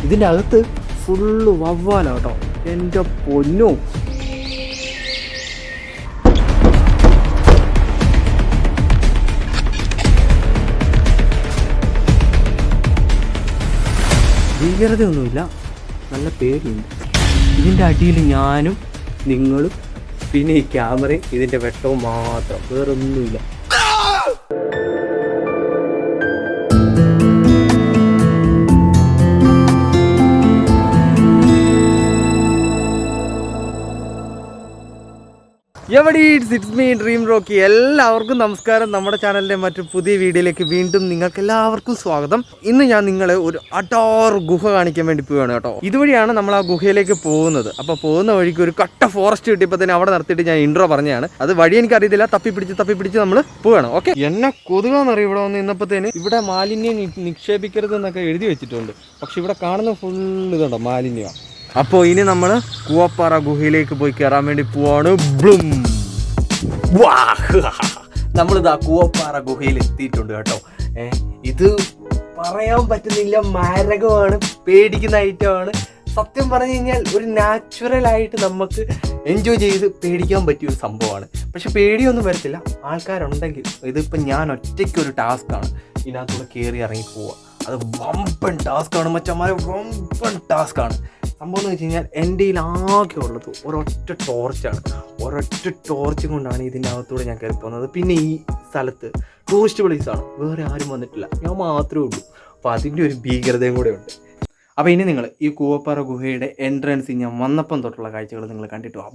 ഇതിൻ്റെ അകത്ത് ഫുള്ള് വവ്വാലാണ് കേട്ടോ. എൻ്റെ പൊന്നോ, ഭീകരതയൊന്നുമില്ല, നല്ല പേടിയുണ്ട്. ഇതിൻ്റെ അടിയിൽ ഞാനും നിങ്ങളും പിന്നെ ഈ ക്യാമറയും ഇതിൻ്റെ വെട്ടവും മാത്രം, വേറൊന്നുമില്ല. എവിടെ ഇറ്റ്സ് മീ ഡ്രീം റോക്കി. എല്ലാവർക്കും നമസ്കാരം. നമ്മുടെ ചാനലിൻ്റെ മറ്റു പുതിയ വീഡിയോയിലേക്ക് വീണ്ടും നിങ്ങൾക്ക് എല്ലാവർക്കും സ്വാഗതം. ഇന്ന് ഞാൻ നിങ്ങളെ ഒരു അടാർ ഗുഹ കാണിക്കാൻ വേണ്ടി പോവുകയാണ് കേട്ടോ. ഇതുവഴിയാണ് നമ്മൾ ആ ഗുഹയിലേക്ക് പോകുന്നത്. അപ്പോൾ പോകുന്ന വഴിക്ക് ഒരു കട്ട ഫോറസ്റ്റ് കിട്ടിയപ്പോൾ തന്നെ അവിടെ നിർത്തിയിട്ട് ഞാൻ ഇൻട്രോ പറഞ്ഞതാണ്. അത് വഴി എനിക്കറിയത്തില്ല, തപ്പിപ്പിടിച്ച് നമ്മൾ പോവുകയാണ്. ഓക്കെ, എന്നെ കൊതുകാന്നറിയും ഇവിടെ വന്ന് ഇന്നപ്പത്തേന്. ഇവിടെ മാലിന്യം നിക്ഷേപിക്കരുത് എന്നൊക്കെ എഴുതി വെച്ചിട്ടുണ്ട്, പക്ഷെ ഇവിടെ കാണുന്ന ഫുള്ള് ഇതുണ്ടോ മാലിന്യമാണ്. അപ്പോൾ ഇനി നമ്മൾ കൂവപ്പാറ ഗുഹയിലേക്ക് പോയി കയറാൻ വേണ്ടി പോവാണ്. നമ്മളിതാ കൂവപ്പാറ ഗുഹയിൽ എത്തിയിട്ടുണ്ട് കേട്ടോ. ഇത് പറയാൻ പറ്റുന്നില്ല, മാരകമാണ്, പേടിക്കുന്ന ഐറ്റമാണ്. സത്യം പറഞ്ഞു കഴിഞ്ഞാൽ ഒരു നാച്ചുറലായിട്ട് നമുക്ക് എൻജോയ് ചെയ്ത് പേടിക്കാൻ പറ്റിയ ഒരു സംഭവമാണ്. പക്ഷെ പേടിയൊന്നും വരത്തില്ല ആൾക്കാരുണ്ടെങ്കിൽ. ഇതിപ്പോൾ ഞാൻ ഒറ്റയ്ക്കൊരു ടാസ്ക്കാണ് ഇതിനകത്തൂടെ കയറി ഇറങ്ങി പോവുക. അത് വമ്പൻ ടാസ്ക്കാണ് മച്ചന്മാരെ, വമ്പൻ ടാസ്ക്കാണ്. സംഭവം എന്ന് വെച്ച് കഴിഞ്ഞാൽ എൻ്റെ ആകെ ഉള്ളത് ഒരൊറ്റ ടോർച്ചാണ്. ഒരൊറ്റ ടോർച്ച് കൊണ്ടാണ് ഇതിൻ്റെ അകത്തൂടെ ഞാൻ കയറി പോകുന്നത്. പിന്നെ ഈ സ്ഥലത്ത് ടൂറിസ്റ്റ് പ്ലേസാണ്, വേറെ ആരും വന്നിട്ടില്ല, ഞാൻ മാത്രമേ ഉള്ളൂ. അപ്പോൾ അതിൻ്റെ ഒരു ഭീകരതയും കൂടെ ഉണ്ട്. അപ്പോൾ ഇനി നിങ്ങൾ ഈ കൂവപ്പാറ ഗുഹയുടെ എൻട്രൻസ് ഞാൻ വന്നപ്പം തൊട്ടുള്ള കാഴ്ചകൾ നിങ്ങൾ കണ്ടിട്ട് വാ.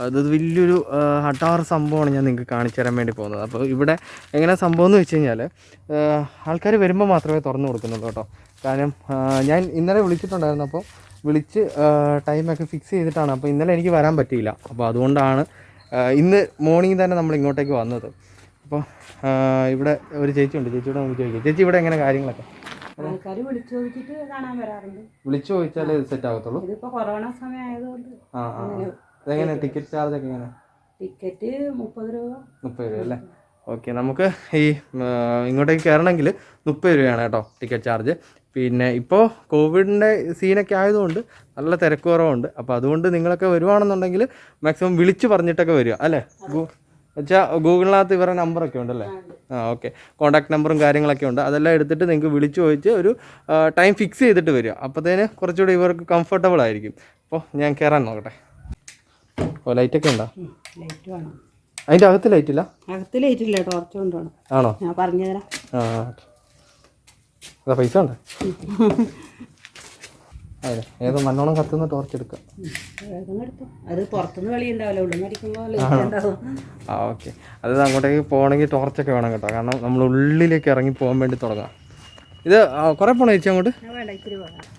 അത് വലിയൊരു ഹട്ടാറ് സംഭവമാണ് ഞാൻ നിങ്ങൾക്ക് കാണിച്ചു തരാൻ വേണ്ടി പോകുന്നത്. അപ്പോൾ ഇവിടെ എങ്ങനെ സംഭവം എന്ന് വെച്ച് കഴിഞ്ഞാൽ ആൾക്കാർ വരുമ്പോൾ മാത്രമേ തുറന്നു കൊടുക്കുന്നുള്ളൂ കേട്ടോ. കാരണം ഞാൻ ഇന്നലെ വിളിച്ചിട്ടുണ്ടായിരുന്നു, അപ്പോൾ വിളിച്ച് ടൈമൊക്കെ ഫിക്സ് ചെയ്തിട്ടാണ്. അപ്പോൾ ഇന്നലെ എനിക്ക് വരാൻ പറ്റിയില്ല. അപ്പോൾ അതുകൊണ്ടാണ് ഇന്ന് മോർണിംഗ് തന്നെ നമ്മൾ ഇങ്ങോട്ടേക്ക് വന്നത്. അപ്പോൾ ഇവിടെ ഒരു ചേച്ചിയുണ്ട്, ചേച്ചിയോട് നമുക്ക് ചോദിക്കാം. ചേച്ചി ഇവിടെ എങ്ങനെ കാര്യങ്ങളൊക്കെ? വിളിച്ചു ചോദിച്ചാൽ സെറ്റ് ആകത്തുള്ളൂ. കൊറോണ സമയം ആയതുകൊണ്ട് അതെങ്ങനെ ടിക്കറ്റ് ചാർജ് ഒക്കെ എങ്ങനെ? ടിക്കറ്റ് 30 രൂപ അല്ലേ? ഓക്കെ, നമുക്ക് ഈ ഇങ്ങോട്ടേക്ക് കയറണമെങ്കിൽ 30 രൂപയാണ് കേട്ടോ ടിക്കറ്റ് ചാർജ്. പിന്നെ ഇപ്പോൾ കോവിഡിൻ്റെ സീനൊക്കെ ആയതുകൊണ്ട് നല്ല തിരക്ക് കുറവുണ്ട്. അപ്പോൾ അതുകൊണ്ട് നിങ്ങളൊക്കെ വരുവാണെന്നുണ്ടെങ്കിൽ മാക്സിമം വിളിച്ച് പറഞ്ഞിട്ടൊക്കെ വരിക അല്ലേ. വെച്ചാൽ ഗൂഗിളിനകത്ത് ഇവരുടെ നമ്പറൊക്കെ ഉണ്ടല്ലേ? ഓക്കെ, കോൺടാക്ട് നമ്പറും കാര്യങ്ങളൊക്കെ ഉണ്ട്. അതെല്ലാം എടുത്തിട്ട് നിങ്ങൾക്ക് വിളിച്ച് ചോദിച്ച് ഒരു ടൈം ഫിക്സ് ചെയ്തിട്ട് വരിക. അപ്പോഴത്തേന് കുറച്ചുകൂടി ഇവർക്ക് കംഫർട്ടബിൾ ആയിരിക്കും. അപ്പോൾ ഞാൻ കയറാൻ നോക്കട്ടെ. ഓ, ലൈറ്റൊക്കെ ഉണ്ടോ? ലൈറ്റ് വേണം. അതിൻ്റെ അകത്ത് ലൈറ്റ് ഇല്ല? അകത്ത് ലൈറ്റ് ഇല്ല, ടോർച്ച് കൊണ്ടുവേണം. ആണോ? ഞാൻ പറഞ്ഞു തരാം. അതാ പൈസ ഉണ്ട്. അതെ, ഏതോ നല്ലോണം കത്തുന്ന ടോർച്ച് എടുക്കാം. അത് പുറത്തുനിന്ന് വെളി ഉണ്ടാവില്ല, ഉള്ളിൽ അടിക്കുമ്പോൾ. ഓക്കെ, അത് അങ്ങോട്ടേക്ക് പോകണമെങ്കിൽ ടോർച്ചൊക്കെ വേണം കേട്ടോ. കാരണം നമ്മൾ ഉള്ളിലേക്ക് ഇറങ്ങി പോകാൻ വേണ്ടി തുടങ്ങാം. ഇത് കുറേ പോകണം ചേച്ചി അങ്ങോട്ട്?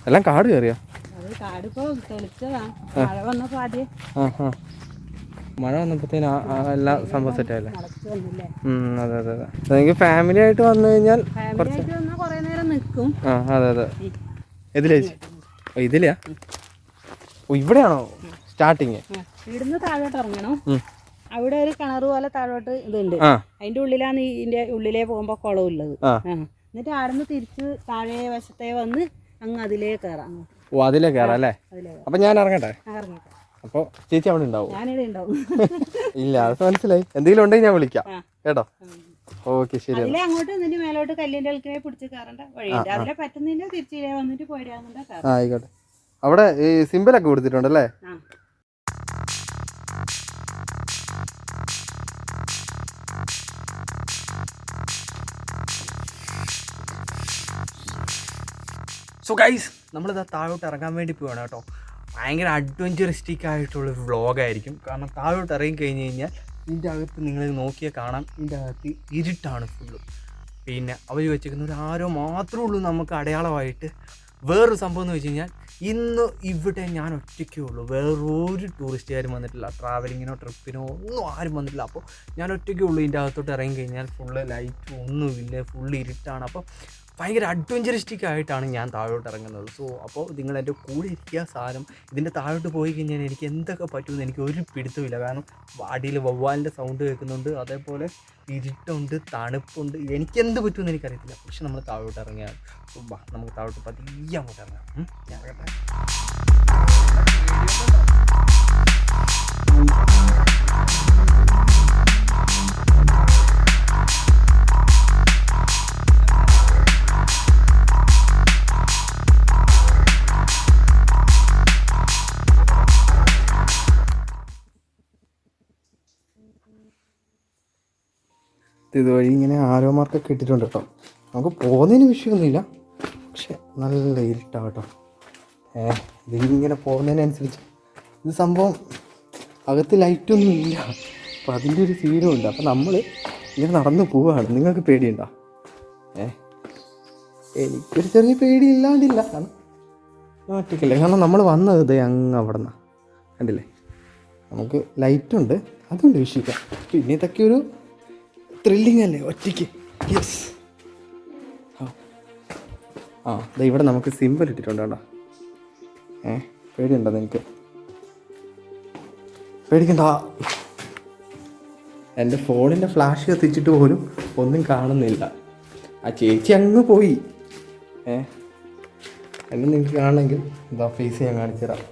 എല്ലാം കാട് കയറിയോ? മഴ വന്നപ്പോഴത്തേന് എല്ലാ സംഭവം സെറ്റ് ആയല്ലേ? അതെ അതെ അതെ. നിങ്ങൾക്ക് ഫാമിലി ആയിട്ട് വന്നു കഴിഞ്ഞാൽ കുറച്ച് നേരം നിൽക്കും. അതെ അതെ. ഇതിലേ ഇതിലെയാ? ഓ, ഇവിടെയാണോ സ്റ്റാർട്ടിങ്? ഇവിടുന്ന് താഴോട്ട് ഇറങ്ങണം. അവിടെ ഒരു കിണർ പോലെ താഴോട്ട് ഇതുണ്ട്, അതിന്റെ ഉള്ളിലാണ് ഇതിന്റെ ഉള്ളിലേ പോകുമ്പോ കുളം ഉള്ളത്. എന്നിട്ട് ആടുന്ന് തിരിച്ച് താഴെ വശത്തെ വന്ന് അങ്ങ് അതിലേ കയറാം. ഓ, അതിലേ കയറാം അല്ലേ? അപ്പൊ ഞാൻ ഇറങ്ങട്ടെ? അപ്പോൾ ചേച്ചി അവിടെ ഉണ്ടാവും? ഇല്ല, അത് മനസ്സിലായി. എന്തെങ്കിലും ഉണ്ടെങ്കിൽ ഞാൻ വിളിക്കാം കേട്ടോ. ഓക്കെ, ശരി. അങ്ങോട്ട് മേലോട്ട് കല്ലിന്റെ അൽക്കിനെ പിടിച്ച് കയറേണ്ട വഴിയുണ്ട്. അതിലെ പറ്റുന്നില്ല തിരിച്ചിലേ വന്നിട്ട് പോയിടാന്നുണ്ട്. ആയിക്കോട്ടെ. അവിടെ ഈ സിമ്പിളൊക്കെ കൊടുത്തിട്ടുണ്ടല്ലേ? സോ ഗൈസ്, നമ്മളിതാ താഴോട്ട് ഇറങ്ങാൻ വേണ്ടി പോവാണ് കേട്ടോ. ഭയങ്കര അഡ്വഞ്ചറിസ്റ്റിക് ആയിട്ടുള്ളൊരു വ്ളോഗായിരിക്കും. കാരണം താഴോട്ട് ഇറങ്ങി കഴിഞ്ഞ് കഴിഞ്ഞാൽ ഇതിൻ്റെ അകത്ത് നിങ്ങൾ നോക്കിയാൽ കാണാം, ഇതിൻ്റെ അകത്ത് ഇരുട്ടാണ് ഫുള്ള്. പിന്നെ അവർ വെച്ചേക്കുന്ന ഒരു ആരോ മാത്രമേ ഉള്ളൂ നമുക്ക് അടയാളമായിട്ട്. വേറൊരു സംഭവം എന്ന് വെച്ച് കഴിഞ്ഞാൽ ഇന്ന് ഇവിടെ ഞാൻ ഒറ്റയ്ക്കേ ഉള്ളൂ, വേറൊരു ടൂറിസ്റ്റുകാരും വന്നിട്ടില്ല, ട്രാവലിങ്ങിനോ ട്രിപ്പിനോ ഒന്നും ആരും വന്നിട്ടില്ല. അപ്പോൾ ഞാൻ ഒറ്റയ്ക്കേ ഉള്ളൂ. ഇതിൻ്റെ അകത്തോട്ട് ഇറങ്ങി കഴിഞ്ഞാൽ ഫുള്ള് ലൈറ്റ് ഒന്നുമില്ല, ഫുള്ള് ഇരുട്ടാണ്. അപ്പോൾ ഭയങ്കര അഡ്വഞ്ചറിസ്റ്റിക് ആയിട്ടാണ് ഞാൻ താഴോട്ട് ഇറങ്ങുന്നത്. സോ അപ്പോൾ നിങ്ങൾ എൻ്റെ കൂടെ ഇരിക്കുക. സാധനം ഇതിൻ്റെ താഴോട്ട് പോയി കഴിഞ്ഞാൽ എനിക്ക് എന്തൊക്കെ പറ്റുമെന്ന് എനിക്ക് ഒരു പിടുത്തമില്ല. കാരണം വാടിയിൽ വവ്വാലിൻ്റെ സൗണ്ട് കേൾക്കുന്നുണ്ട്, അതേപോലെ ഇരുട്ടുണ്ട്, തണുപ്പുണ്ട്, എനിക്കെന്ത് പറ്റുമെന്ന് എനിക്കറിയത്തില്ല. പക്ഷെ നമ്മൾ താഴോട്ട് ഇറങ്ങിയാണ്. സോ നമുക്ക് താഴോട്ട് പതിയെ അങ്ങോട്ട് ഇറങ്ങാം. ഞാൻ ഇറങ്ങട്ടെ. ഇതുവഴി ഇങ്ങനെ ആരോ മാർക്കൊക്കെ ഇട്ടിട്ടുണ്ട് കേട്ടോ. നമുക്ക് പോകുന്നതിന് വിഷയമൊന്നുമില്ല, പക്ഷെ നല്ല ഇരുട്ടാണ് കേട്ടോ. ഇതിങ്ങനെ പോകുന്നതിനനുസരിച്ച് ഇത് സംഭവം അകത്ത് ലൈറ്റൊന്നും ഇല്ല, അപ്പോൾ അതിൻ്റെ ഒരു സീനുമുണ്ട്. അപ്പോൾ നമ്മൾ ഇങ്ങനെ നടന്നു പോവുകയാണ്. നിങ്ങൾക്ക് പേടിയുണ്ടോ? എനിക്കൊരു ചെറിയ പേടി ഇല്ലാണ്ടില്ല, കാരണം ഒറ്റയ്ക്കല്ലേ. കാരണം നമ്മൾ വന്നത് അങ്ങ് അവിടെ നിന്നാണ്, കണ്ടില്ലേ? നമുക്ക് ലൈറ്റുണ്ട്, അതുകൊണ്ട് വീക്ഷിക്കാം. പിന്നെ ഇതൊക്കെ ഒരു ത്രില്ലിംഗ് അല്ലേ ഒറ്റയ്ക്ക്. യെസ്. ഇവിടെ നമുക്ക് സിമ്പിൾ ഇട്ടിട്ടുണ്ട് കേട്ടോ. പേടിയുണ്ടോ നിനക്ക്? പേടിക്കണ്ട. എൻ്റെ ഫോണിൻ്റെ ഫ്ലാഷ് കത്തിച്ചിട്ട് പോലും ഒന്നും കാണുന്നില്ല. ആ ചേച്ചി അങ്ങ് പോയി. എന്നെ നിങ്ങൾക്ക് കാണണമെങ്കിൽ എന്താ ഫേസ് ഞാൻ കാണിച്ചു തരാം.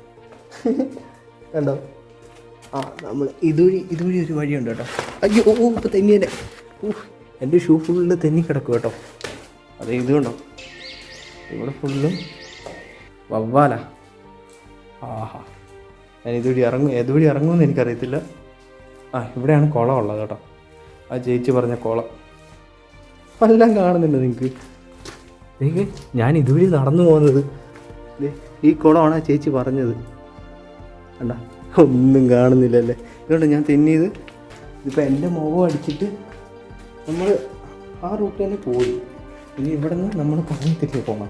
കണ്ടോ? നമ്മൾ ഇതുവഴി ഒരു വഴിയുണ്ട് കേട്ടോ. അയ്യോ ഇപ്പോൾ തെന്നിയല്ലേ. എൻ്റെ ഷൂ ഫുള്ള് തെന്നി കിടക്കും കേട്ടോ. അത് ഇതുകൊണ്ടോ ഇവിടെ ഫുള്ളും വവ്വാല. ഞാൻ ഏതുവഴി ഇറങ്ങുമെന്ന് എനിക്കറിയത്തില്ല. ഇവിടെയാണ് കുളം ഉള്ളത് കേട്ടോ. ആ ചേച്ചി പറഞ്ഞ കുളം എല്ലാം കാണുന്നുണ്ട് നിങ്ങൾക്ക്. ഞാൻ ഇതുവഴി നടന്നു പോകുന്നത് ഈ കുളമാണ് ആ ചേച്ചി പറഞ്ഞത്. കണ്ട, ഒന്നും കാണുന്നില്ലല്ലേ. ഇതുകൊണ്ട് ഞാൻ തെന്നിയത്. ഇതിപ്പോൾ എൻ്റെ മുഖം അടിച്ചിട്ട് നമ്മൾ ആ റൂട്ടിൽ തന്നെ പോയി. ഇനി ഇവിടെ നിന്ന് നമ്മൾ കറങ്ങി തിരികെ പോകണം.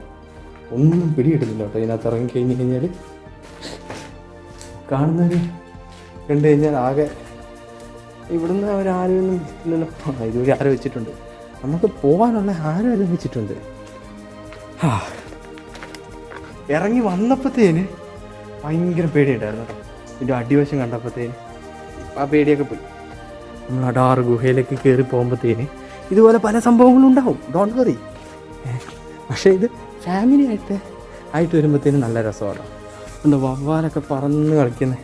ഒന്നും പിടികിട്ടുന്നില്ല കേട്ടോ. ഇതിനകത്ത് ഇറങ്ങി കഴിഞ്ഞ് കഴിഞ്ഞാൽ കാണുന്നവർ കണ്ടു കഴിഞ്ഞാൽ ആകെ ഇവിടുന്ന് അവരാരൊന്നും വെച്ചിട്ടില്ലല്ലോ. ഇതുവരെ ആരോ വെച്ചിട്ടുണ്ട്. നമുക്ക് പോകാനുള്ള ആരും വെച്ചിട്ടുണ്ട്. ഇറങ്ങി വന്നപ്പോഴത്തേന് ഭയങ്കര പേടിയുണ്ടായിരുന്നു കേട്ടോ. ഇതിൻ്റെ അടിവശം കണ്ടപ്പോഴത്തേന് ആ പേടിയൊക്കെ പോയി. നമ്മൾ അടാറ് ഗുഹയിലേക്ക് കയറി പോകുമ്പോഴത്തേന് ഇതുപോലെ പല സംഭവങ്ങളും ഉണ്ടാവും, ഡോണ്ട് വറി. പക്ഷേ ഇത് ഫാമിലി ആയിട്ട് വരുമ്പോഴത്തേന് നല്ല രസമാണ്. എന്താ വവ്വാലൊക്കെ പറന്ന് കളിക്കുന്നത്.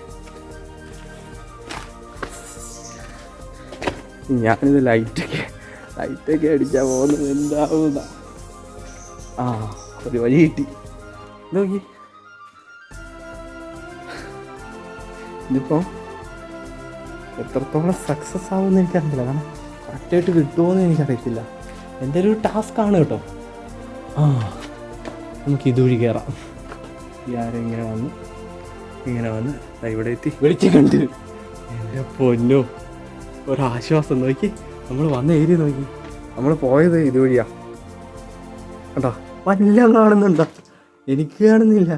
ഞാനിത് ലൈറ്റൊക്കെ അടിച്ചാൽ പോകുന്നത് എന്താവുന്ന. ഒരു വഴി കിട്ടി. നോക്കി, ഇതിപ്പോൾ എത്രത്തോളം സക്സസ് ആവുമെന്ന് എനിക്കറിയില്ല. കാരണം കറക്റ്റായിട്ട് കിട്ടുമോയെന്ന് എനിക്കറിയത്തില്ല. എൻ്റെ ഒരു ടാസ്ക്കാണ് കേട്ടോ. നമുക്ക് ഇതുവഴി കയറാം. ആരും ഇങ്ങനെ വന്ന് ഇവിടെ എത്തി വിളിച്ച് കണ്ട്. എൻ്റെ പൊന്നോ, ഒരാശ്വാസം. നോക്കി, നമ്മൾ വന്ന ഏരിയ നോക്കി. നമ്മൾ പോയത് ഇതുവഴിയാ കേട്ടോ. വല്ലതും കാണുന്നുണ്ടോ? എനിക്ക് കാണുന്നില്ല.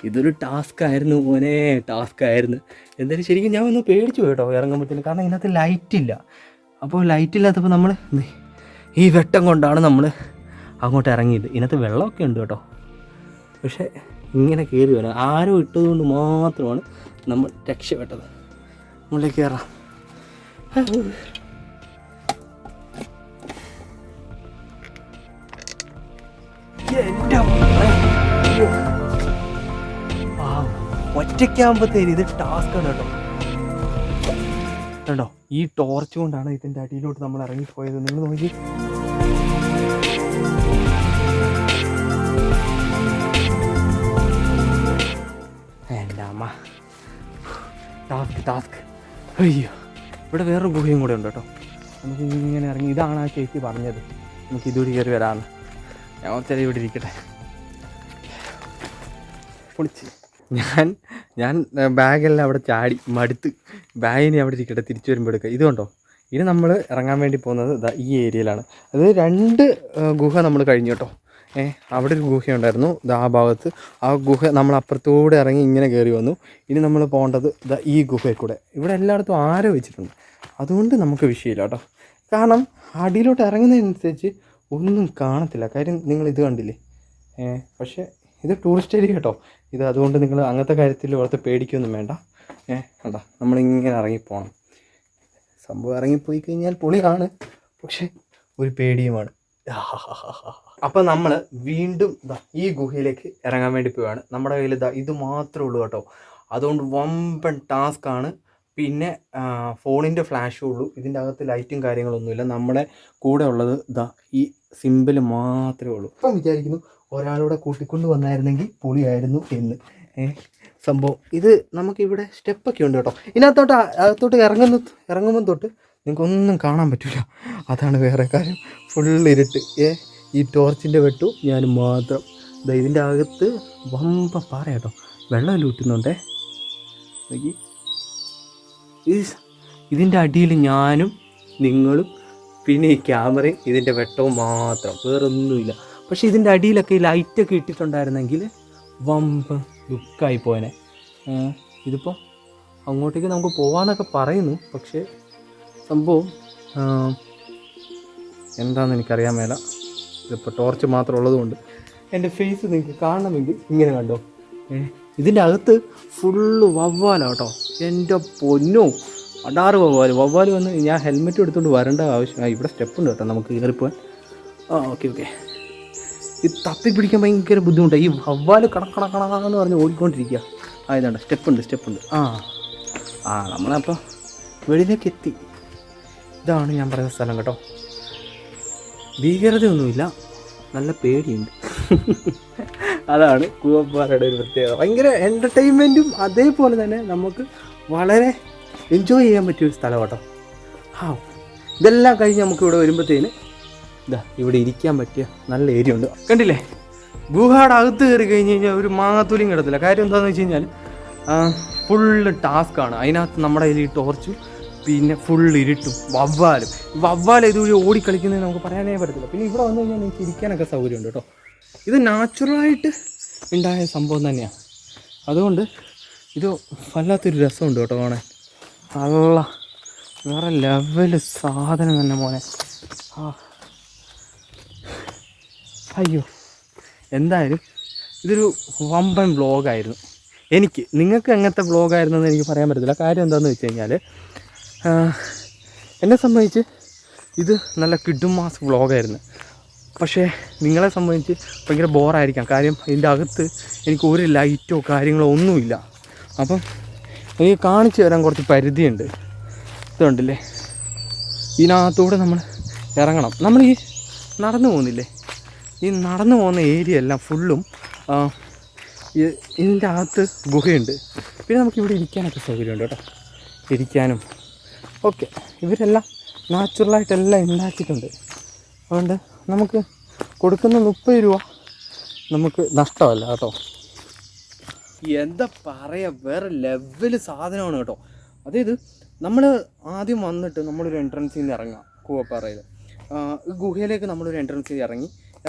ഇതൊരു ടാസ്ക്കായിരുന്നു മോനെ, ടാസ്ക്കായിരുന്നു. എന്തായാലും ശരിക്കും ഞാൻ ഒന്ന് പേടിച്ചു പോയി കേട്ടോ ഇറങ്ങുമ്പോഴത്തേന്. കാരണം ഇതിനകത്ത് ലൈറ്റില്ല. അപ്പോൾ ലൈറ്റില്ലാത്തപ്പോൾ നമ്മൾ ഈ വെട്ടം കൊണ്ടാണ് നമ്മൾ അങ്ങോട്ട് ഇറങ്ങിയത്. ഇതിനകത്ത് വെള്ളമൊക്കെ ഉണ്ട് കേട്ടോ. പക്ഷേ ഇങ്ങനെ കയറി വരാം. ആരോ ഇട്ടതുകൊണ്ട് മാത്രമാണ് നമ്മൾ രക്ഷപ്പെട്ടത്. മുകളിലേക്ക് കയറാം. ഒറ്റയ്ക്കാകുമ്പോഴത്തേന് ഇത് ടാസ്ക്കാണ് കേട്ടോ. കണ്ടോ, ഈ ടോർച്ച് കൊണ്ടാണ് ഇതിൻ്റെ അടിയിലോട്ട് നമ്മൾ ഇറങ്ങിപ്പോയത്. നിങ്ങൾ നോക്കി, എൻ്റെ അമ്മ, ടാസ്ക്. അയ്യോ, ഇവിടെ വേറൊരു ഗുഹയും കൂടെ ഉണ്ട് കേട്ടോ. നമുക്ക് ഇങ്ങനെ ഇറങ്ങി. ഇതാണ് ആ ചേച്ചി പറഞ്ഞത് നമുക്ക് ഇതുവഴി കയറി വരാമെന്ന്. ഞാൻ ഒത്തിരി ഇവിടെ ഇരിക്കട്ടെ. പൊളിച്ച് ഞാൻ ബാഗെല്ലാം അവിടെ ചാടി മടുത്ത്. ബാഗിനെ അവിടെ ഇരിക്കട്ടെ, തിരിച്ചു വരുമ്പോൾ എടുക്കുക. ഇതുകൊണ്ടോ, ഇനി നമ്മൾ ഇറങ്ങാൻ വേണ്ടി പോകുന്നത് ഈ ഏരിയയിലാണ്. അത് 2 ഗുഹ നമ്മൾ കഴിഞ്ഞു കേട്ടോ. അവിടെ ഒരു ഗുഹയുണ്ടായിരുന്നു. ആ ഭാഗത്ത് ആ ഗുഹ നമ്മൾ അപ്പുറത്തൂടെ ഇറങ്ങി ഇങ്ങനെ കയറി വന്നു. ഇനി നമ്മൾ പോകേണ്ടത് ഈ ഗുഹയിൽ കൂടെ. ഇവിടെ എല്ലായിടത്തും ആരോ വെച്ചിട്ടുണ്ട്, അതുകൊണ്ട് നമുക്ക് വിഷയമില്ല കേട്ടോ. കാരണം അടിയിലോട്ട് ഇറങ്ങുന്നതിനനുസരിച്ച് ഒന്നും കാണത്തില്ല. കാര്യം നിങ്ങൾ ഇത് കണ്ടില്ലേ, പക്ഷേ ഇത് ടൂറിസ്റ്റ് ഏരിയ കേട്ടോ ഇത്. അതുകൊണ്ട് നിങ്ങൾ അങ്ങനത്തെ കാര്യത്തിൽ ഓർത്ത് പേടിക്കൊന്നും വേണ്ട. കണ്ടോ, നമ്മളിങ്ങനെ ഇറങ്ങിപ്പോകണം. സംഭവം ഇറങ്ങിപ്പോയി കഴിഞ്ഞാൽ പൊളിയാണ്, പക്ഷെ ഒരു പേടിയുമാണ്. അപ്പം നമ്മൾ വീണ്ടും ഈ ഗുഹയിലേക്ക് ഇറങ്ങാൻ വേണ്ടി പോവുകയാണ്. നമ്മുടെ കയ്യിൽ ഇത് മാത്രമേ ഉള്ളൂ കേട്ടോ. അതുകൊണ്ട് വമ്പൻ ടാസ്ക്കാണ്. പിന്നെ ഫോണിൻ്റെ ഫ്ലാഷേ ഉള്ളൂ, ഇതിൻ്റെ അകത്ത് ലൈറ്റും കാര്യങ്ങളൊന്നുമില്ല. നമ്മുടെ കൂടെ ഉള്ളത് ഈ സിമ്പിൾ മാത്രമേ ഉള്ളൂ. ഇപ്പം വിചാരിക്കുന്നു ഒരാളൂടെ കൂട്ടിക്കൊണ്ട് വന്നായിരുന്നെങ്കിൽ പൊളിയായിരുന്നു എന്ന്. സംഭവം ഇത് നമുക്കിവിടെ സ്റ്റെപ്പൊക്കെ ഉണ്ട് കേട്ടോ. അകത്തോട്ട് ഇറങ്ങുമ്പം തൊട്ട് നിങ്ങൾക്കൊന്നും കാണാൻ പറ്റില്ല. അതാണ് വേറെ കാര്യം. ഫുള്ളിരുട്ട്. ഈ ടോർച്ചിൻ്റെ വെട്ടു ഞാൻ മാത്രം. ഇതിൻ്റെ അകത്ത് വമ്പ പാറ കേട്ടോ. വെള്ളം ലൂട്ടുന്നുണ്ടേ. ഇതിൻ്റെ അടിയിൽ ഞാനും നിങ്ങളും പിന്നെ ഈ ക്യാമറയും ഇതിൻ്റെ വെട്ടവും മാത്രം, വേറൊന്നുമില്ല. പക്ഷേ ഇതിൻ്റെ അടിയിലൊക്കെ ഈ ലൈറ്റൊക്കെ ഇട്ടിട്ടുണ്ടായിരുന്നെങ്കിൽ വമ്പ് ലുക്കായി പോയനെ. ഇതിപ്പോൾ അങ്ങോട്ടേക്ക് നമുക്ക് പോകാമെന്നൊക്കെ പറയുന്നു, പക്ഷേ സംഭവം എന്താണെന്ന് എനിക്കറിയാൻ മേല. ഇതിപ്പോൾ ടോർച്ച് മാത്രം ഉള്ളതുകൊണ്ട് എൻ്റെ ഫേസ് നിങ്ങൾക്ക് കാണണമെങ്കിൽ ഇങ്ങനെ കണ്ടോ. ഇതിൻ്റെ അകത്ത് ഫുള്ള് വവ്വാലാണ് കേട്ടോ. എൻ്റെ പൊന്നോ, അടാറ് വവ്വാൽ വന്ന് ഞാൻ ഹെൽമെറ്റ് എടുത്തുകൊണ്ട് വരേണ്ട ആവശ്യം. ഇവിടെ സ്റ്റെപ്പുണ്ട് കേട്ടോ നമുക്ക് കയറിപ്പോവാൻ. ഓക്കെ. ഇത് തപ്പി പിടിക്കാൻ ഭയങ്കര ബുദ്ധിമുട്ടാണ്. ഈ വവ്വാൽ കണക്കണക്കണെന്ന് പറഞ്ഞ് ഓടിക്കൊണ്ടിരിക്കുക. ഇതാണ്ട് സ്റ്റെപ്പുണ്ട്. നമ്മളപ്പോൾ വെളിയിലേക്ക് എത്തി. ഇതാണ് ഞാൻ പറയുന്ന സ്ഥലം കേട്ടോ. ഭീകരതയൊന്നുമില്ല, നല്ല പേടിയുണ്ട്. അതാണ് കൂവപ്പാറയുടെ ഒരു പ്രത്യേകത. ഭയങ്കര എൻ്റർടൈൻമെൻറ്റും അതേപോലെ തന്നെ നമുക്ക് വളരെ എൻജോയ് ചെയ്യാൻ പറ്റിയൊരു സ്ഥലം കേട്ടോ. ഇതെല്ലാം കഴിഞ്ഞ് നമുക്ക് ഇവിടെ വരുമ്പോഴത്തേന് ഇവിടെ ഇരിക്കാൻ പറ്റിയ നല്ല ഏരിയ ഉണ്ട്. കണ്ടില്ലേ, ഗുഹയുടെ അകത്ത് കയറി കഴിഞ്ഞ് കഴിഞ്ഞാൽ ഒരു മാങ്ങാത്തൂലിയും കിടത്തില്ല. കാര്യം എന്താണെന്ന് വെച്ച് കഴിഞ്ഞാൽ ഫുള്ള് ടാസ്ക്കാണ്. അതിനകത്ത് നമ്മുടെ കയ്യിൽ ഈ ടോർച്ചും പിന്നെ ഫുള്ള് ഇരുട്ടും വവ്വാൽ ഇതുവഴി ഓടിക്കളിക്കുന്നത് നമുക്ക് പറയാനേ പറ്റത്തില്ല. പിന്നെ ഇവിടെ വന്നു കഴിഞ്ഞാൽ നിങ്ങൾക്ക് ഇരിക്കാനൊക്കെ സൗകര്യമുണ്ട് കേട്ടോ. ഇത് നാച്ചുറലായിട്ട് ഉണ്ടായ സംഭവം തന്നെയാണ്. അതുകൊണ്ട് ഇത് വല്ലാത്തൊരു രസമുണ്ട് കേട്ടോ കാണാൻ. നല്ല വേറെ ലെവല് സാധനം തന്നെ മോനെ. അയ്യോ, എന്തായാലും ഇതൊരു വമ്പൻ വ്ളോഗായിരുന്നു എനിക്ക്. നിങ്ങൾക്ക് എങ്ങനത്തെ വ്ളോഗായിരുന്നെന്ന് എനിക്ക് പറയാൻ പറ്റത്തില്ല. കാര്യം എന്താണെന്ന് വെച്ച് കഴിഞ്ഞാൽ എന്നെ സംബന്ധിച്ച് ഇത് നല്ല കിഡുമാസ് വ്ളോഗായിരുന്നു. പക്ഷേ നിങ്ങളെ സംബന്ധിച്ച് ഭയങ്കര ബോറായിരിക്കാം. കാര്യം ഇതിൻ്റെ അകത്ത് എനിക്ക് ഒരു ലൈറ്റോ കാര്യങ്ങളോ ഒന്നുമില്ല. അപ്പം എനിക്ക് കാണിച്ചു തരാൻ കുറച്ച് പരിധിയുണ്ട്. ഇതുണ്ടല്ലേ, ഇതിനകത്തൂടെ നമ്മൾ ഇറങ്ങണം. നമ്മൾ ഈ നടന്നു പോകുന്നില്ലേ, ഈ നടന്നു പോകുന്ന ഏരിയ എല്ലാം ഫുള്ളും ഇതിൻ്റെ അകത്ത് ഗുഹയുണ്ട്. പിന്നെ നമുക്കിവിടെ ഇരിക്കാനൊക്കെ സൗകര്യമുണ്ട് കേട്ടോ, ഇരിക്കാനും ഓക്കെ. ഇവരെല്ലാം നാച്ചുറലായിട്ടെല്ലാം ഉണ്ടാക്കിയിട്ടുണ്ട്. അതുകൊണ്ട് നമുക്ക് കൊടുക്കുന്ന 30 രൂപ നമുക്ക് നഷ്ടമല്ല കേട്ടോ. എന്താ പറയുക, വേറെ ലെവല് സാധനമാണ് കേട്ടോ. അതായത് നമ്മൾ ആദ്യം വന്നിട്ട് നമ്മളൊരു എൻട്രൻസിൽ നിന്ന് ഇറങ്ങാം. കൂവപ്പാറയിൽ ഗുഹയിലേക്ക് നമ്മളൊരു എൻട്രൻസിൽ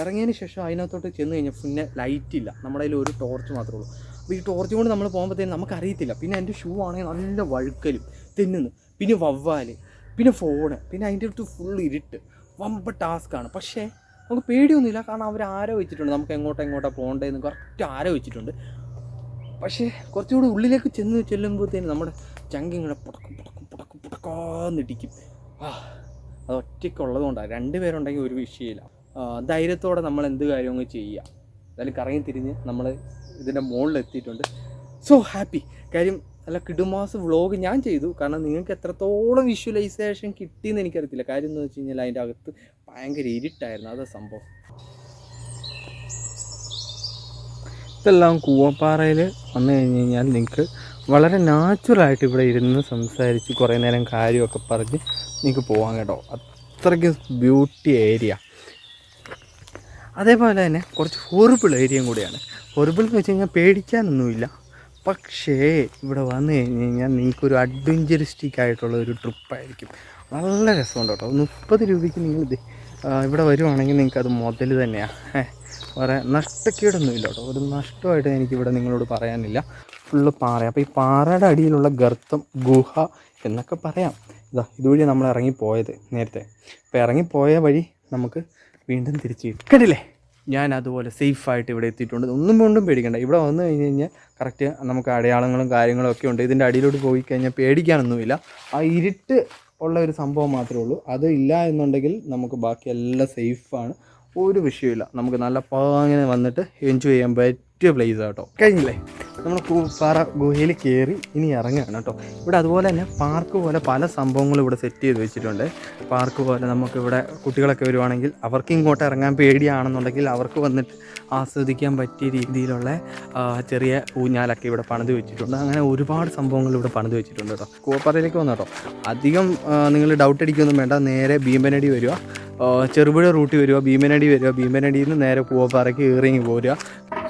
ഇറങ്ങിയതിന് ശേഷം അതിനകത്തോട്ട് ചെന്ന് കഴിഞ്ഞാൽ പിന്നെ ലൈറ്റില്ല. നമ്മുടെ കയ്യിൽ ഒരു ടോർച്ച് മാത്രമേ ഉള്ളൂ. അപ്പോൾ ഈ ടോർച്ച് കൊണ്ട് നമ്മൾ പോകുമ്പോഴത്തേനും നമുക്കറിയത്തില്ല. പിന്നെ എൻ്റെ ഷൂ ആണെങ്കിൽ നല്ല വഴുക്കലും തെന്നുന്നു, പിന്നെ വവ്വാല്, പിന്നെ ഫോണ്, പിന്നെ അതിൻ്റെ അടുത്ത് ഫുൾ ഇരുട്ട്. വമ്പ ടാസ്ക്കാണ്. പക്ഷേ നമുക്ക് പേടിയൊന്നുമില്ല. കാരണം അവർ ആരോ വെച്ചിട്ടുണ്ട് നമുക്ക് എങ്ങോട്ടാണ് പോകേണ്ടതെന്ന് കറക്റ്റ് ആരോ വെച്ചിട്ടുണ്ട്. പക്ഷേ കുറച്ചുകൂടി ഉള്ളിലേക്ക് ചെല്ലുമ്പോഴത്തേനും നമ്മുടെ ചങ്കിങ്ങനെ പുടക്കാന്നിടിക്കും. അത് ഒറ്റയ്ക്കുള്ളത് കൊണ്ടാണ്. 2 പേരുണ്ടെങ്കിൽ ഒരു വിഷയമില്ല. ധൈര്യത്തോടെ നമ്മൾ എന്ത് കാര്യവും ചെയ്യുക. എന്തായാലും കറങ്ങി തിരിഞ്ഞ് നമ്മൾ ഇതിൻ്റെ മുകളിലെത്തിയിട്ടുണ്ട്. So happy. കാര്യം നല്ല കിടുമാസ് വ്ളോഗ് ഞാൻ ചെയ്തു. കാരണം നിങ്ങൾക്ക് എത്രത്തോളം വിഷ്വലൈസേഷൻ കിട്ടിയെന്ന് എനിക്കറിയത്തില്ല. കാര്യം എന്ന് വെച്ച് കഴിഞ്ഞാൽ അതിൻ്റെ അകത്ത് ഭയങ്കര ഇരുട്ടായിരുന്നു. അതാ സംഭവം. ഇതെല്ലാം കൂവപ്പാറയിൽ വന്നു കഴിഞ്ഞ് കഴിഞ്ഞാൽ നിങ്ങൾക്ക് വളരെ നാച്ചുറലായിട്ട് ഇവിടെ ഇരുന്ന് സംസാരിച്ച് കുറേ നേരം കാര്യമൊക്കെ പറഞ്ഞ് നിങ്ങൾക്ക് പോകാൻ കേട്ടോ. അത്രയ്ക്ക് ബ്യൂട്ടി ഏരിയ. അതേപോലെ തന്നെ കുറച്ച് ഹൊറിബിൾ ഏരിയയും കൂടിയാണ്. ഹൊറിബിൾ എന്ന് വെച്ച് കഴിഞ്ഞാൽ പേടിക്കാനൊന്നുമില്ല. പക്ഷേ ഇവിടെ വന്നു കഴിഞ്ഞ് കഴിഞ്ഞാൽ നിങ്ങൾക്കൊരു അഡ്വഞ്ചറിസ്റ്റിക് ആയിട്ടുള്ള ഒരു ട്രിപ്പായിരിക്കും. നല്ല രസമുണ്ട് കേട്ടോ. 30 രൂപയ്ക്ക് നിങ്ങൾ ഇവിടെ വരുവാണെങ്കിൽ നിങ്ങൾക്കത് മുതൽ തന്നെയാണ്. വേറെ നഷ്ടക്കേടൊന്നുമില്ല കേട്ടോ. ഒരു നഷ്ടമായിട്ട് എനിക്കിവിടെ നിങ്ങളോട് പറയാനില്ല. ഫുള്ള് പാറ. അപ്പോൾ ഈ പാറയുടെ അടിയിലുള്ള ഗർത്തം, ഗുഹ എന്നൊക്കെ പറയാം. ഇതുവഴി നമ്മൾ ഇറങ്ങിപ്പോയത് നേരത്തെ. അപ്പോൾ ഇറങ്ങിപ്പോയ വഴി നമുക്ക് വീണ്ടും തിരിച്ച് കണ്ടില്ലേ. ഞാൻ അതുപോലെ സേഫായിട്ട് ഇവിടെ എത്തിയിട്ടുണ്ട്. ഒന്നും പേടിക്കണ്ട. ഇവിടെ വന്നു കഴിഞ്ഞ് കഴിഞ്ഞാൽ കറക്റ്റ് നമുക്ക് അടയാളങ്ങളും കാര്യങ്ങളും ഒക്കെ ഉണ്ട്. ഇതിൻ്റെ അടിയിലോട്ട് പോയി കഴിഞ്ഞാൽ പേടിക്കാനൊന്നുമില്ല. ആ ഇരുട്ട് ഉള്ള ഒരു സംഭവം മാത്രമേ ഉള്ളൂ. അത് ഇല്ല എന്നുണ്ടെങ്കിൽ നമുക്ക് ബാക്കി എല്ലാം സേഫാണ്. ഒരു വിഷയമില്ല. നമുക്ക് നല്ല പാങ്ങനെ വന്നിട്ട് എൻജോയ് ചെയ്യാൻ പറ്റിയ പ്ലേസാണ് കേട്ടോ. കഴിഞ്ഞില്ലേ, നമ്മൾ കൂപ്പാറ ഗുഹയിൽ കയറി ഇനി ഇറങ്ങുകയാണ് കേട്ടോ. ഇവിടെ അതുപോലെ തന്നെ പാർക്ക് പോലെ പല സംഭവങ്ങളും ഇവിടെ സെറ്റ് ചെയ്ത് വെച്ചിട്ടുണ്ട്. പാർക്ക് പോലെ നമുക്കിവിടെ കുട്ടികളൊക്കെ വരുവാണെങ്കിൽ അവർക്ക് ഇങ്ങോട്ട് ഇറങ്ങാൻ പേടിയാണെന്നുണ്ടെങ്കിൽ അവർക്ക് വന്നിട്ട് ആസ്വദിക്കാൻ പറ്റിയ രീതിയിലുള്ള ചെറിയ ഊഞ്ഞാലൊക്കെ ഇവിടെ പണിത് വെച്ചിട്ടുണ്ട്. അങ്ങനെ ഒരുപാട് സംഭവങ്ങൾ ഇവിടെ പണിത് വെച്ചിട്ടുണ്ട് കേട്ടോ. കൂപ്പാറയിലേക്ക് വന്നു കേട്ടോ. അധികം നിങ്ങൾ ഡൗട്ട് അടിക്കൊന്നും വേണ്ട. നേരെ ഭീമനടി വരിക, ചെറുപുഴ റൂട്ടിൽ വരിക, ഭീമനടി വരിക, ഭീമനടിയിൽ നിന്ന് നേരെ കൂവപ്പാറയ്ക്ക് ഇറങ്ങി പോരുക.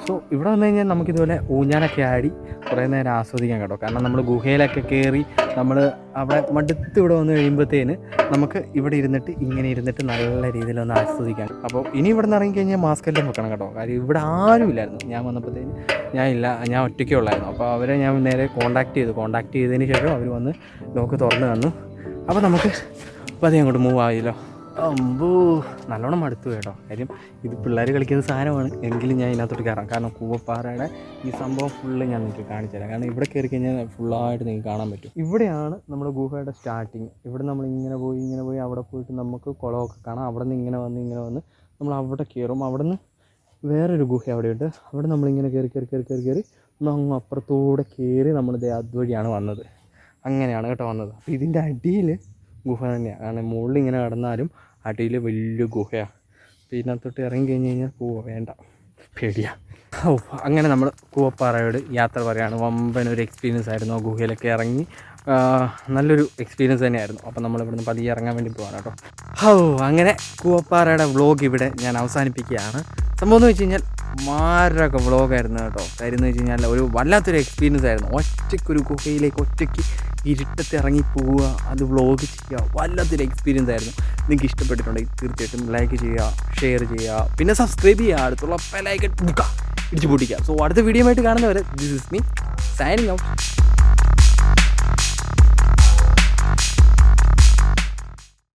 സോ ഇവിടെ വന്നു കഴിഞ്ഞാൽ നമുക്കിതുപോലെ ഊഞ്ഞാലൊക്കെ ആടി കുറേ നേരം ആസ്വദിക്കാം കേട്ടോ. കാരണം നമ്മൾ ഗുഹയിലൊക്കെ കയറി നമ്മൾ അവിടെ മടുത്ത് ഇവിടെ വന്നു കഴിയുമ്പോഴത്തേന് നമുക്ക് ഇവിടെ ഇരുന്നിട്ട് ഇങ്ങനെ ഇരുന്നിട്ട് നല്ല രീതിയിലൊന്ന് ആസ്വദിക്കാം. അപ്പോൾ ഇനി ഇവിടെ നിന്ന് ഇറങ്ങിക്കഴിഞ്ഞാൽ മാസ്ക് എല്ലാം വെക്കണം കേട്ടോ. കാര്യം ഇവിടെ ആരും ഇല്ലായിരുന്നു. ഞാൻ വന്നപ്പോഴത്തേന് ഞാൻ ഒറ്റയ്ക്കേ ഉള്ളായിരുന്നു. അപ്പോൾ അവരെ ഞാൻ നേരെ കോൺടാക്ട് ചെയ്തതിന് ശേഷം അവർ വന്ന് ലോക്ക് തുറന്ന് തന്നു. അപ്പോൾ നമുക്ക് പതിയെ അങ്ങോട്ട് മൂവ് ആയില്ലോ. അമ്പോ നല്ലോണം മടുത്തു കേട്ടോ. കാര്യം ഇത് പിള്ളേർ കളിക്കുന്ന സാധനമാണ്. എങ്കിലും ഞാൻ ഇതിനകത്തോട്ട് കയറാം. കാരണം കൂവപ്പാറയുടെ ഈ സംഭവം ഫുള്ള് ഞാൻ നിങ്ങൾക്ക് കാണിച്ചു തരാം. കാരണം ഇവിടെ കയറി കഴിഞ്ഞാൽ ഫുള്ളായിട്ട് നിങ്ങൾക്ക് കാണാൻ പറ്റും. ഇവിടെയാണ് നമ്മുടെ ഗുഹയുടെ സ്റ്റാർട്ടിങ്. ഇവിടെ നമ്മൾ ഇങ്ങനെ പോയി അവിടെ പോയിട്ട് നമുക്ക് കുളമൊക്കെ കാണാം. അവിടെ നിന്ന് ഇങ്ങനെ വന്ന് നമ്മൾ അവിടെ കയറും. അവിടെ നിന്ന് വേറൊരു ഗുഹ അവിടെയുണ്ട്. അവിടെ നമ്മളിങ്ങനെ കയറി അങ്ങ് അപ്പുറത്തൂടെ കയറി നമ്മളിത് അതുവഴിയാണ് വന്നത്. അങ്ങനെയാണ് കേട്ടോ വന്നത്. അപ്പോൾ ഇതിൻ്റെ അടിയിൽ ഗുഹ തന്നെയാണ്. കാരണം മുകളിൽ ഇങ്ങനെ കടന്നാലും അടിയിൽ വലിയ ഗുഹയാണ്. അപ്പോൾ ഇതിനകത്തോട്ട് ഇറങ്ങി കഴിഞ്ഞ് കഴിഞ്ഞാൽ വേണ്ട, പേടിയാണ്. അങ്ങനെ നമ്മൾ കൂവപ്പാറയോട് യാത്ര പറയുകയാണ്. വമ്പനൊരു എക്സ്പീരിയൻസ് ആയിരുന്നു. ആ ഗുഹയിലൊക്കെ ഇറങ്ങി നല്ലൊരു എക്സ്പീരിയൻസ് തന്നെയായിരുന്നു. അപ്പോൾ നമ്മളിവിടുന്ന് പതിയെ ഇറങ്ങാൻ വേണ്ടി പോകാൻ കേട്ടോ. അങ്ങനെ കൂവപ്പാറയുടെ വ്ളോഗ് ഇവിടെ ഞാൻ അവസാനിപ്പിക്കുകയാണ്. സംഭവം എന്ന് വെച്ച് കഴിഞ്ഞാൽ മാരക വ്ളോഗായിരുന്നു കേട്ടോ. കാര്യം എന്ന് വെച്ച് കഴിഞ്ഞാൽ ഒരു വല്ലാത്തൊരു എക്സ്പീരിയൻസ് ആയിരുന്നു. ഒറ്റയ്ക്കൊരു ഗുഹയിലേക്ക് ഒറ്റയ്ക്ക് ഇരുട്ടത്ത് ഇറങ്ങി പോവുക, അത് വ്ളോഗ് ചെയ്യുക, വല്ലാത്തൊരു എക്സ്പീരിയൻസ് ആയിരുന്നു. നിങ്ങൾക്ക് ഇഷ്ടപ്പെട്ടിട്ടുണ്ടെങ്കിൽ തീർച്ചയായിട്ടും ലൈക്ക് ചെയ്യുക, ഷെയർ ചെയ്യുക, പിന്നെ സബ്സ്ക്രൈബ് ചെയ്യുക. അടുത്തുള്ള ബെൽ ഐക്കൺ ഇടിച്ചു പൊട്ടിക്കുക. സോ അടുത്ത വീഡിയോ ആയിട്ട് കാണുന്നവരെ this is me signing out.